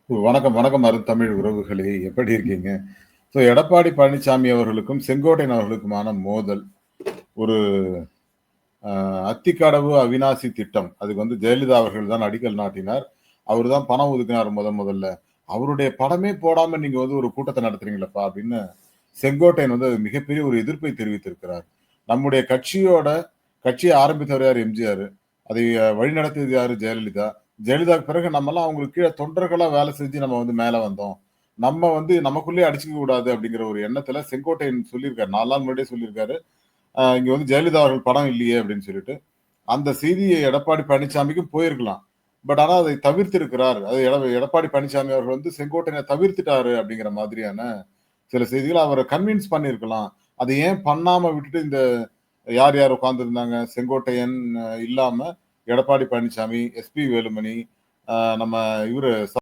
வணக்கம், வணக்கம் அருந்தமிழ் உறவுகளே! எப்படி இருக்கீங்க? எடப்பாடி பழனிசாமி அவர்களுக்கும், செங்கோட்டையன் அவர்களுக்குமான மோதல். ஒரு அ அத்திக்கடவு அவிநாசி திட்டம். அதுக்கு ஜெயலலிதா அவர்கள் தான் அடிக்கல் நாட்டினார். அவரு தான் பணம் ஒதுக்கினார் முதல்ல. அவருடைய படமே போடாம நீங்க ஒரு கூட்டத்த நடத்துறீங்களப்பா! அப்படின்னு செங்கோட்டையன் அது மிகப்பெரிய ஒரு எதிர்ப்பை தெரிவித்திருக்கிறார். நம்முடைய கட்சிய ஆரம்பித்தவர் யாரு? எம்ஜிஆர். அதை வழிநடத்தியது யாரு? ஜெயலலிதா. ஜெயலலிதாவுக்கு பிறகு நம்மலாம் அவங்களுக்கு கீழ தொண்டர்களா வேலை செஞ்சு நம்ம மேல வந்தோம். நம்ம நமக்குள்ளேயே அடிச்சுக்க கூடாது அப்படிங்கிற ஒரு எண்ணத்துல செங்கோட்டையன் சொல்லியிருக்காரு. 4 நாள் முன்னாடியே சொல்லியிருக்காரு. இங்க ஜெயலலிதா அவர்கள் படம் இல்லையே அப்படின்னு சொல்லிட்டு. அந்த செய்தி எடப்பாடி பழனிசாமிக்கும் போயிருக்கலாம். ஆனா அதை தவிர்த்திருக்கிறார். அது எடப்பாடி பழனிசாமி அவர்கள் செங்கோட்டையன தவிர்த்துட்டாரு அப்படிங்கிற மாதிரியான சில செய்திகள அவர கன்வின்ஸ் பண்ணியிருக்கலாம். அதை ஏன் பண்ணாம விட்டுட்டு யார் யார் உட்கார்ந்திருந்தாங்க? செங்கோட்டையன் இல்லாம எடப்பாடி பழனிசாமி, எஸ்பி வேலுமணி, நம்ம இவரு